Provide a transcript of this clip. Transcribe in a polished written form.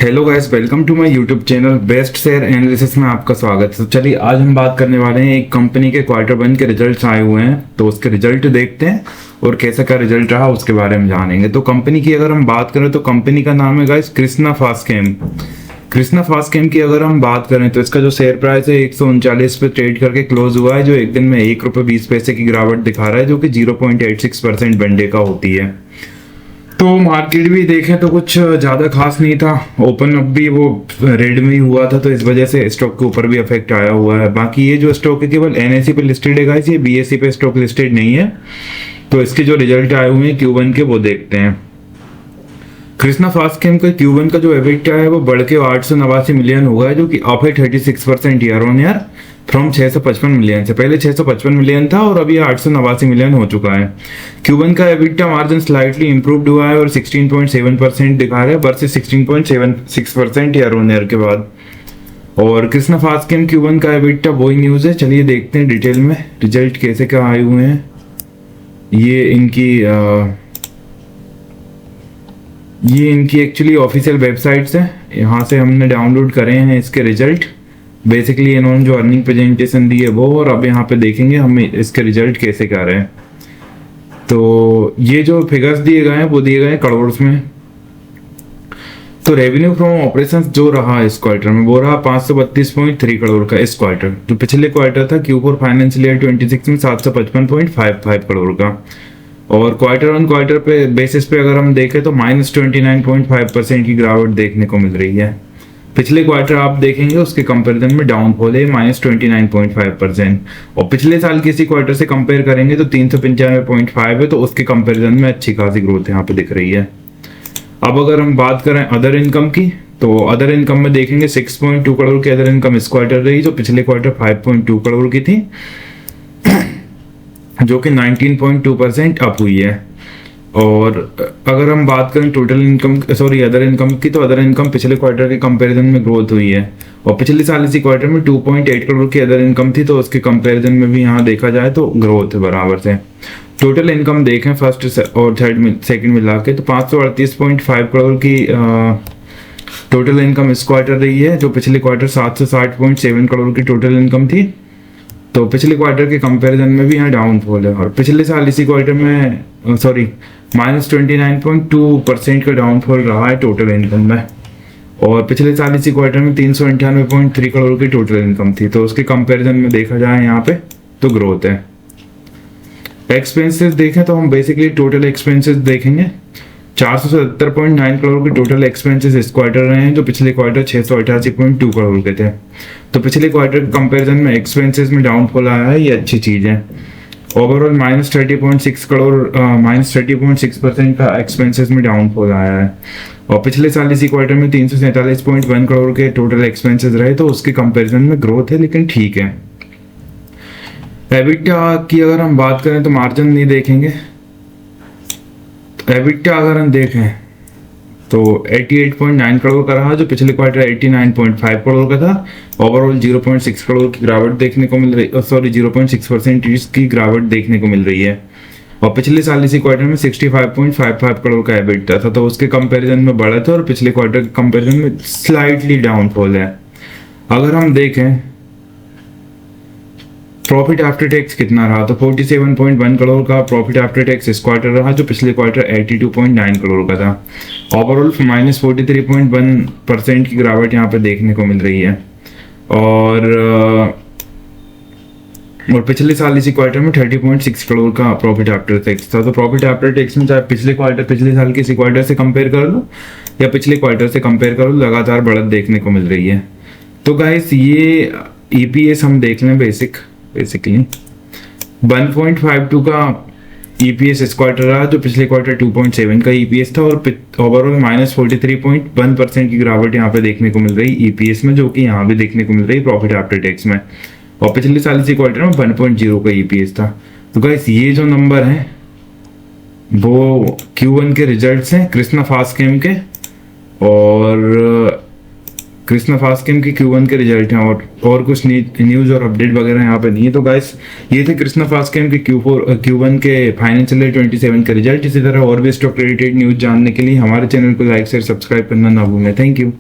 Hello guys, welcome to my YouTube channel best share analysis में आपका स्वागत है। तो चलिए आज हम बात करने वाले हैं एक कंपनी के क्वार्टर वन के रिजल्ट्स आए हुए हैं, तो उसके रिजल्ट देखते हैं और कैसा क्या रिजल्ट रहा उसके बारे में जानेंगे। तो कंपनी की अगर हम बात करें तो कंपनी का नाम है गाइस कृष्णा फास्टकेम। कृष्णा फास्टकेम की अगर हम बात करें तो इसका जो शेयर प्राइस है 139 पे ट्रेड करके क्लोज हुआ है, जो एक दिन में ₹1.20 की गिरावट दिखा रहा है, जो कि 0.86% वनडे का होती है। तो मार्केट भी देखें तो कुछ ज़्यादा खास नहीं था, ओपन अप भी वो रेड में ही हुआ था, तो इस वजह से स्टॉक के ऊपर भी इफेक्ट आया हुआ है। बाकी ये जो स्टॉक है केवल NSE पे लिस्टेड है गाइस, ये BSE पे स्टॉक लिस्टेड नहीं है। तो इसके जो रिजल्ट आए हुए हैं Q1 के वो देखते हैं। कृष्णा फास्टकेम का Q1 का जो एबिटा है वो बढ़ के 889 मिलियन हुआ है, जो कि अप है 36% year on year from 655 million से। पहले 655 मिलियन था और अभी 889 मिलियन हो चुका है। Q1 का एबिटा मार्जिन स्लाइटली इंप्रूव्ड हुआ है और 16.7% दिखा रहा है वर्सेस 16.76% ईयर ऑन ईयर के बाद। और कृष्णा फास्टकेम Q1 का एबिटा वही न्यूज है। चलिए देखते हैं डिटेल में रिजल्ट कैसे क्या आए हुए हैं। ये इनकी एक्चुअली ऑफिशियल वेबसाइट्स है, यहाँ से हमने डाउनलोड करे हैं इसके रिजल्ट। बेसिकली इन्होंने जो अर्निंग प्रेजेंटेशन दी है वो, और अब यहाँ पे देखेंगे हम इसके रिजल्ट कैसे क्या रहे हैं। तो ये जो फिगर्स दिए गए हैं वो दिए गए हैं करोड़ में। तो रेवेन्यू फ्रॉम ऑपरेशंस जो रहा इस क्वार्टर में वो रहा 532.3 करोड़ का इस क्वार्टर। जो पिछले क्वार्टर था Q4 फाइनेंशियल ईयर 26 में 755.55 करोड़ का। और क्वार्टर ऑन क्वार्टर पे बेसिस पे अगर हम देखें तो -29.5% की गिरावट देखने को मिल रही है। पिछले क्वार्टर आप देखेंगे उसके कंपैरिजन में डाउनफॉल है -29.5%, और पिछले साल किसी क्वार्टर से कंपेयर करेंगे तो 395.5 है, तो उसके कंपैरिजन में अच्छी खासी ग्रोथ यहाँ पे दिख रही है। अब अगर हम बात करें अदर इनकम की, तो अदर इनकम में देखेंगे 6.2 करोड़ की अदर इनकम इस क्वार्टर रही, जो पिछले क्वार्टर 5.2 करोड़ की थी, जो कि 19.2% अप हुई है। और अगर हम बात करें टोटल इनकम अदर इनकम की, तो अदर इनकम पिछले क्वार्टर के कंपैरिजन में ग्रोथ हुई है। और पिछले साल इसी क्वार्टर में 2.8 करोड़ की अदर इनकम थी, तो उसके कंपैरिजन में भी यहाँ देखा जाए तो ग्रोथ है बराबर से। टोटल इनकम देखें फर्स्ट और सेकंड मिला के तो 538.5 करोड़ की टोटल इनकम इस क्वार्टर रही है, जो पिछले क्वार्टर 760.7 करोड़ की टोटल इनकम थी। तो पिछले क्वार्टर के कंपैरिजन में भी यहाँ डाउनफॉल है। और पिछले साल इसी क्वार्टर में -29.2% का डाउनफॉल रहा है टोटल इनकम में। और पिछले साल इसी क्वार्टर में 398.3 करोड़ की टोटल इनकम थी, तो उसके कंपैरिजन में देखा जाए यहाँ पे तो ग्रोथ है। एक्सपेंसेस देखें तो हम बेसिकली टोटल एक्सपेंसेस देखेंगे 477.9 करोड़ के टोटल एक्सपेंसेस इस क्वार्टर रहे हैं, जो पिछले क्वार्टर 688.2 करोड़ के थे। तो पिछले क्वार्टर के कंपैरिजन में एक्सपेंसेस में डाउनफॉल आया है, ये अच्छी चीज है। ओवरऑल -30.6% का एक्सपेंसेस में डाउनफॉल आया है। और पिछले साल इसी क्वार्टर में 347.1 करोड़ के टोटल एक्सपेंसेस रहे, तो उसके कंपैरिजन में ग्रोथ है, लेकिन ठीक है। एबिटा की अगर हम बात करें तो मार्जिन नहीं देखेंगे। एबिटा अगर हम देखें तो 88.9 करोड़ का रहा, जो पिछले क्वार्टर 89.5 करोड़ का था। ओवरऑल 0.6 करोड़ की गिरावट देखने को मिल रही, 0.6% की गिरावट देखने को मिल रही है। और पिछले साल इसी क्वार्टर में 65.55 करोड़ का एबिटा था, तो उसके कंपैरिजन में बढ़ा था, और पिछले क्वार्टर के कंपैरिजन में स्लाइटली डाउनफॉल है। अगर हम देखें प्रॉफिट आफ्टर टैक्स कितना रहा, तो 47.1 करोड़ का प्रॉफिट आफ्टर टैक्स इस क्वार्टर रहा, जो पिछले क्वार्टर 82.9 करोड़ का था। ओवरऑल -43.1% की गिरावट यहाँ पे देखने को मिल रही है। और पिछले साल इसी क्वार्टर में 30.6 करोड़ का प्रॉफिट आफ्टर टैक्स था। तो प्रॉफिट आफ्टर टैक्स में चाहे पिछले साल के इसी क्वार्टर से कंपेयर कर लो या पिछले क्वार्टर से कंपेयर करो, लगातार बढ़त देखने को मिल रही है। तो गाइस ये EPS हम देख लें बेसिकली 1.52 का EPS इस क्वार्टर रहा, जो पिछले क्वार्टर 2.7 का EPS था। और ओवरऑल -43.1% की गिरावट यहाँ पे देखने को मिल रही EPS में, जो कि यहाँ भी देखने को मिल रही प्रॉफिट आफ्टर टैक्स में। और पिछले साल इसी क्वार्टर में 1.0 का EPS था। तो गाइस ये जो नंबर है वो Q1 के रिजल्ट्स हैं कृष्णा फास्टकेम के, और कृष्णा फास्टकेम की Q1 के रिजल्ट हैं। और कुछ न्यूज और अपडेट वगैरह यहाँ पे नहीं है। तो गाइस ये थे कृष्णा फास्टकेम के Q1 के फाइनेंशियल ईयर 27 के रिजल्ट। इसी तरह और भी स्टॉक रिलेटेड न्यूज जानने के लिए हमारे चैनल को लाइक शेयर सब्सक्राइब करना ना भूलें। Thank you.